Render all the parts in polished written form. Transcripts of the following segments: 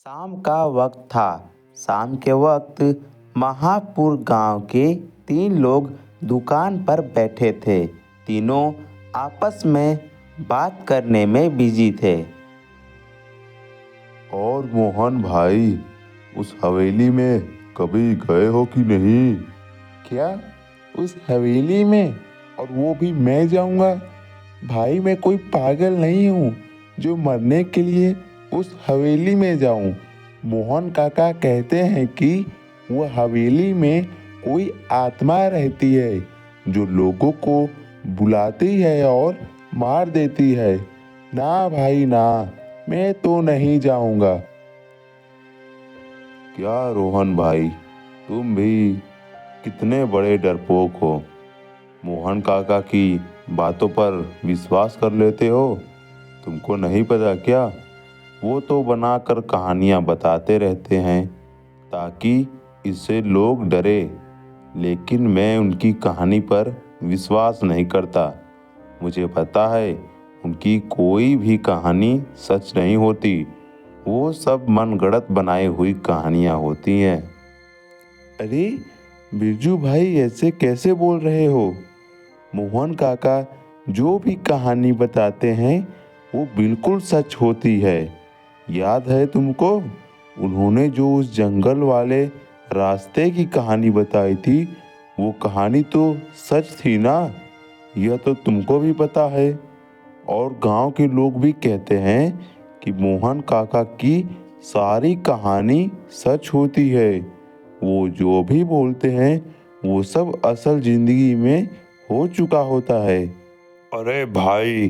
शाम का वक्त था। शाम के वक्त महापुर गांव के 3 लोग दुकान पर बैठे थे। तीनों आपस में बात करने में बिजी थे। और मोहन भाई, उस हवेली में कभी गए हो कि नहीं? क्या उस हवेली में? और वो भी मैं जाऊंगा? भाई मैं कोई पागल नहीं हूँ जो मरने के लिए उस हवेली में जाऊं। मोहन काका कहते हैं कि वो हवेली में कोई आत्मा रहती है जो लोगों को बुलाती है और मार देती है। ना भाई ना, मैं तो नहीं जाऊंगा। क्या रोहन भाई, तुम भी कितने बड़े डरपोक हो। मोहन काका की बातों पर विश्वास कर लेते हो। तुमको नहीं पता क्या? वो तो बनाकर कहानियाँ बताते रहते हैं ताकि इससे लोग डरे। लेकिन मैं उनकी कहानी पर विश्वास नहीं करता। मुझे पता है उनकी कोई भी कहानी सच नहीं होती। वो सब मनगढ़ंत बनाई हुई कहानियाँ होती हैं। अरे बिरजू भाई, ऐसे कैसे बोल रहे हो? मोहन काका जो भी कहानी बताते हैं वो बिल्कुल सच होती है। याद है तुमको, उन्होंने जो उस जंगल वाले रास्ते की कहानी बताई थी, वो कहानी तो सच थी ना? यह तो तुमको भी पता है। और गांव के लोग भी कहते हैं कि मोहन काका की सारी कहानी सच होती है। वो जो भी बोलते हैं वो सब असल जिंदगी में हो चुका होता है। अरे भाई,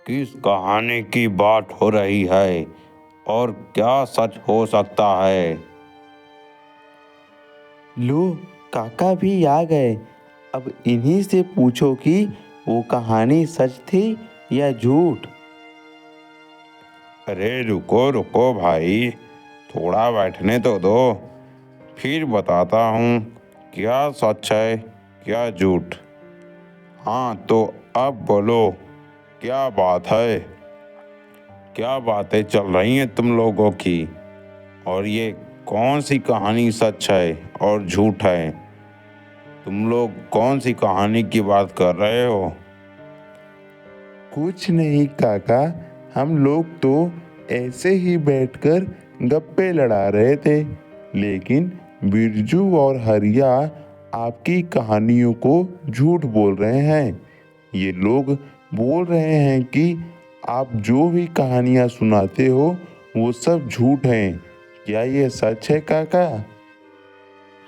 किस कहानी की बात हो रही है और क्या सच हो सकता है? लो, काका भी आ गए। अब इन्हीं से पूछो कि वो कहानी सच थी या झूठ। अरे रुको रुको भाई, थोड़ा बैठने तो दो, फिर बताता हूँ क्या सच है क्या झूठ। हाँ तो अब बोलो, क्या बात है? क्या बातें चल रही हैं तुम लोगों की? और ये कौन सी कहानी सच है और झूठ है? तुम लोग कौन सी कहानी की बात कर रहे हो? कुछ नहीं काका, हम लोग तो ऐसे ही बैठकर गप्पे लड़ा रहे थे। लेकिन बिरजू और हरिया आपकी कहानियों को झूठ बोल रहे हैं। ये लोग बोल रहे हैं कि आप जो भी कहानियाँ सुनाते हो वो सब झूठ हैं। क्या ये सच है काका?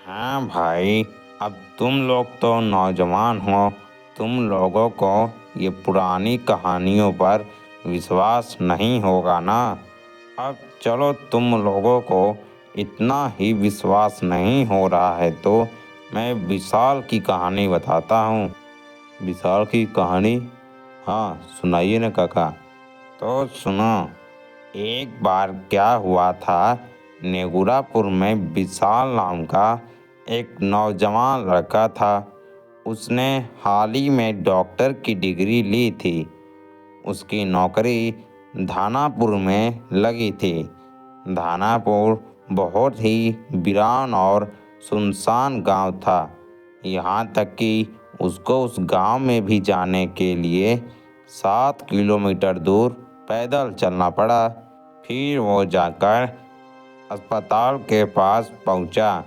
हाँ भाई, अब तुम लोग तो नौजवान हो, तुम लोगों को ये पुरानी कहानियों पर विश्वास नहीं होगा ना। अब चलो, तुम लोगों को इतना ही विश्वास नहीं हो रहा है तो मैं विशाल की कहानी बताता हूँ। विशाल की कहानी? हाँ, सुनाइए ना काका। तो सुनो, एक बार क्या हुआ था, नेगुरापुर में विशाल नाम का एक नौजवान लड़का था। उसने हाल ही में डॉक्टर की डिग्री ली थी। उसकी नौकरी धानापुर में लगी थी। धानापुर बहुत ही वीरान और सुनसान गांव था। यहाँ तक कि उसको उस गांव में भी जाने के लिए 7 किलोमीटर दूर पैदल चलना पड़ा। फिर वो जाकर अस्पताल के पास पहुंचा।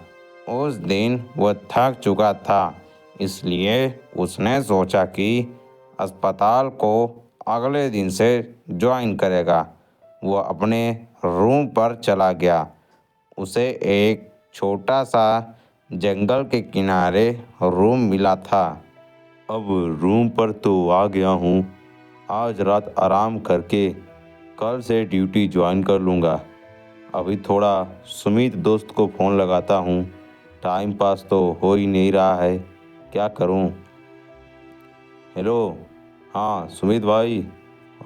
उस दिन वो थक चुका था, इसलिए उसने सोचा कि अस्पताल को अगले दिन से ज्वाइन करेगा। वो अपने रूम पर चला गया। उसे एक छोटा सा जंगल के किनारे रूम मिला था। अब रूम पर तो आ गया हूँ। आज रात आराम करके कल से ड्यूटी ज्वाइन कर लूँगा। अभी थोड़ा सुमित दोस्त को फ़ोन लगाता हूँ। टाइम पास तो हो ही नहीं रहा है, क्या करूँ। हेलो। हाँ सुमित भाई,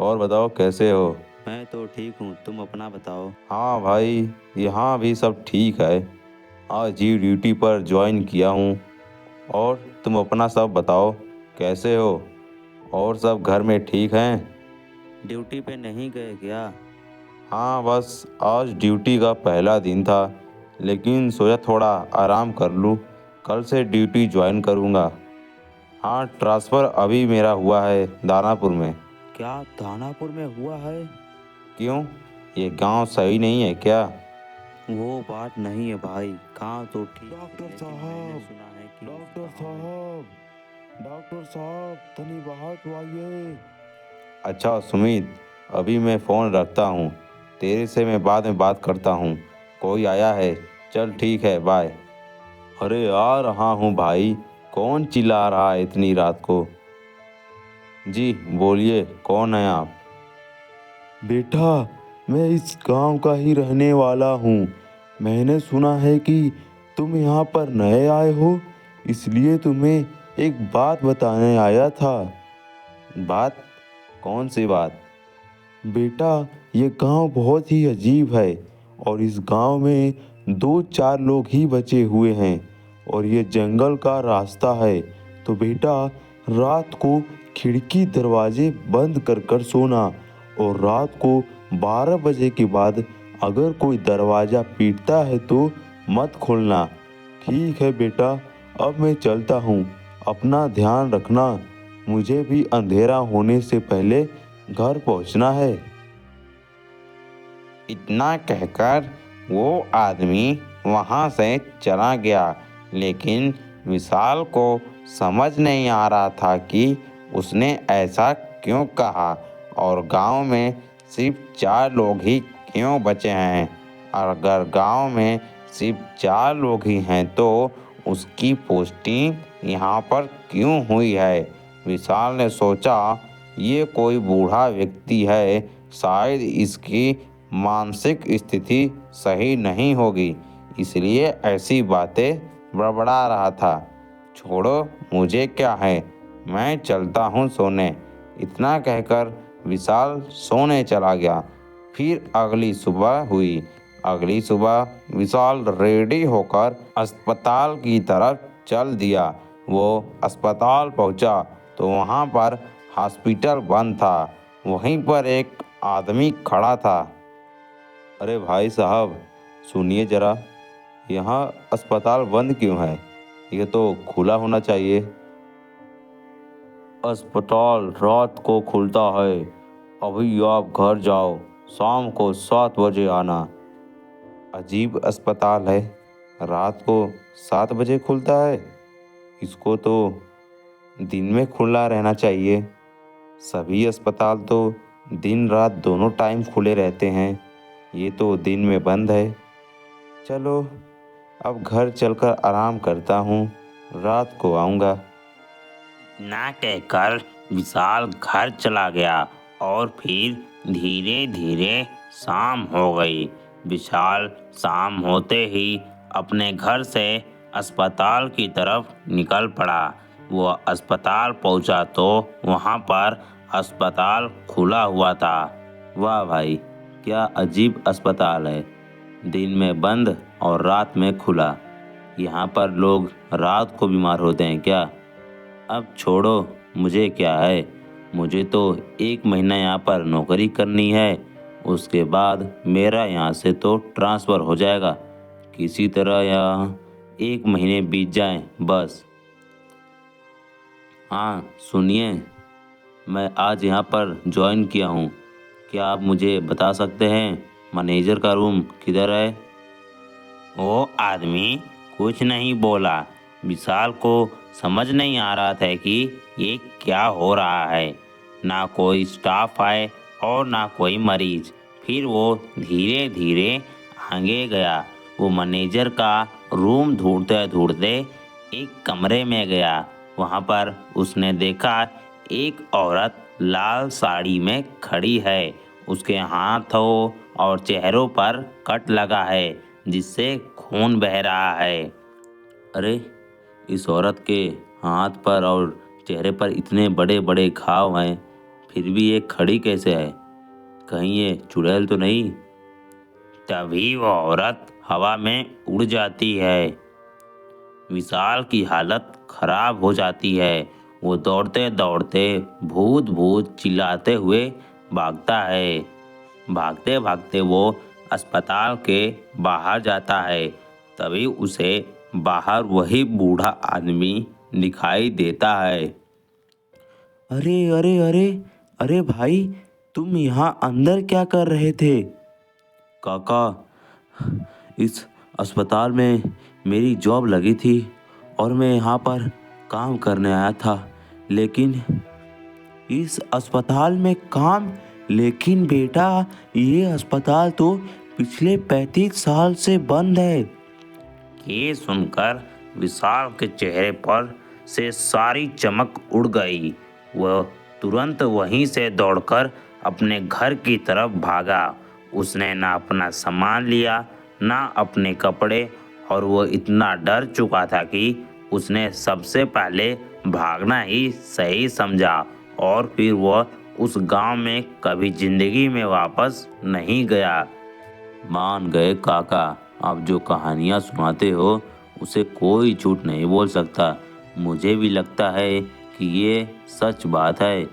और बताओ कैसे हो? मैं तो ठीक हूँ, तुम अपना बताओ। हाँ भाई, यहाँ भी सब ठीक है। आज ही ड्यूटी पर ज्वाइन किया हूँ। और तुम अपना सब बताओ, कैसे हो? और सब घर में ठीक हैं? ड्यूटी पे नहीं गए क्या? हाँ, बस आज ड्यूटी का पहला दिन था, लेकिन सोचा थोड़ा आराम कर लूँ। कल से ड्यूटी ज्वाइन करूँगा। हाँ, ट्रांसफ़र अभी मेरा हुआ है दानापुर में। क्या दानापुर में हुआ है? क्यों? ये गांव सही नहीं है क्या? वो बात नहीं है भाई, गाँव तो ठीक है, डॉक्टर लेकिन साहब, मैंने सुना है कि डॉक्टर उस गाँव में साहब, डॉक्टर साहब, तनी बाहर तो आइए। अच्छा सुमित, अभी मैं फ़ोन रखता हूँ। तेरे से मैं बाद में बात करता हूँ। कोई आया है। चल ठीक है, बाय। अरे आ रहा हूँ भाई। कौन चिल्ला रहा है इतनी रात को? जी बोलिए, कौन है आप? बेटा, मैं इस गांव का ही रहने वाला हूँ। मैंने सुना है कि तुम यहाँ पर नए आए हो, इसलिए तुम्हें एक बात बताने आया था। बात? कौन सी बात? बेटा, ये गांव बहुत ही अजीब है और इस गांव में 2-4 लोग ही बचे हुए हैं और ये जंगल का रास्ता है। तो बेटा, रात को खिड़की दरवाजे बंद कर कर सोना और रात को 12 बजे के बाद अगर कोई दरवाज़ा पीटता है तो मत खोलना। ठीक है बेटा, अब मैं चलता हूँ। अपना ध्यान रखना। मुझे भी अंधेरा होने से पहले घर पहुंचना है। इतना कहकर वो आदमी वहाँ से चला गया, लेकिन विशाल को समझ नहीं आ रहा था कि उसने ऐसा क्यों कहा और गांव में सिर्फ 4 लोग ही क्यों बचे हैं। अगर गांव में सिर्फ 4 लोग ही हैं तो उसकी पोस्टिंग यहाँ पर क्यों हुई है। विशाल ने सोचा, ये कोई बूढ़ा व्यक्ति है, शायद इसकी मानसिक स्थिति सही नहीं होगी, इसलिए ऐसी बातें बड़बड़ा रहा था। छोड़ो, मुझे क्या है, मैं चलता हूँ सोने। इतना कहकर विशाल सोने चला गया। फिर अगली सुबह हुई। अगली सुबह विशाल रेडी होकर अस्पताल की तरफ चल दिया। वो अस्पताल पहुंचा तो वहां पर हॉस्पिटल बंद था। वहीं पर एक आदमी खड़ा था। अरे भाई साहब, सुनिए ज़रा, यहाँ अस्पताल बंद क्यों है? ये तो खुला होना चाहिए। अस्पताल रात को खुलता है। अभी आप घर जाओ, शाम को 7 बजे आना। अजीब अस्पताल है, रात को 7 बजे खुलता है। इसको तो दिन में खुला रहना चाहिए। सभी अस्पताल तो दिन रात दोनों टाइम खुले रहते हैं। ये तो दिन में बंद है। चलो, अब घर चलकर आराम करता हूँ, रात को आऊँगा। ना कहकर विशाल घर चला गया और फिर धीरे धीरे शाम हो गई। विशाल शाम होते ही अपने घर से अस्पताल की तरफ निकल पड़ा। वो अस्पताल पहुंचा तो वहां पर अस्पताल खुला हुआ था। वाह भाई, क्या अजीब अस्पताल है। दिन में बंद और रात में खुला। यहाँ पर लोग रात को बीमार होते हैं क्या? अब छोड़ो, मुझे क्या है। मुझे तो 1 महीना यहाँ पर नौकरी करनी है। उसके बाद मेरा यहाँ से तो ट्रांसफ़र हो जाएगा। किसी तरह यहाँ 1 महीने बीत जाएं बस। हाँ सुनिए, मैं आज यहाँ पर ज्वाइन किया हूँ। क्या आप मुझे बता सकते हैं मैनेजर का रूम किधर है? वो आदमी कुछ नहीं बोला। विशाल को समझ नहीं आ रहा था कि ये क्या हो रहा है। ना कोई स्टाफ आए और ना कोई मरीज। फिर वो धीरे धीरे आगे गया। वो मैनेजर का रूम ढूंढते ढूंढते एक कमरे में गया। वहाँ पर उसने देखा एक औरत लाल साड़ी में खड़ी है। उसके हाथों और चेहरों पर कट लगा है, जिससे खून बह रहा है। अरे, इस औरत के हाथ पर और चेहरे पर इतने बड़े बड़े घाव हैं, फिर भी ये खड़ी कैसे है? कहीं ये चुड़ैल तो नहीं? तभी वो औरत हवा में उड़ जाती है। विशाल की हालत खराब हो जाती है। वो दौड़ते दौड़ते भूत भूत चिल्लाते हुए भागता है। भागते भागते वो अस्पताल के बाहर जाता है। तभी उसे बाहर वही बूढ़ा आदमी दिखाई देता है। अरे अरे अरे अरे भाई, तुम यहाँ अंदर क्या कर रहे थे? काका, इस अस्पताल में मेरी जॉब लगी थी और मैं यहाँ पर काम करने आया था। लेकिन इस अस्पताल में काम? लेकिन बेटा, ये अस्पताल तो पिछले 35 साल से बंद है। ये सुनकर विशाल के चेहरे पर से सारी चमक उड़ गई। वह तुरंत वहीं से दौड़कर अपने घर की तरफ भागा। उसने ना अपना सामान लिया, ना अपने कपड़े, और वो इतना डर चुका था कि उसने सबसे पहले भागना ही सही समझा। और फिर वह उस गांव में कभी जिंदगी में वापस नहीं गया। मान गए काका, आप जो कहानियाँ सुनाते हो उसे कोई झूठ नहीं बोल सकता। मुझे भी लगता है कि ये सच बात है।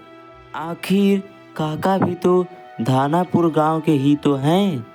आखिर काका भी तो धानापुर गांव के ही तो हैं।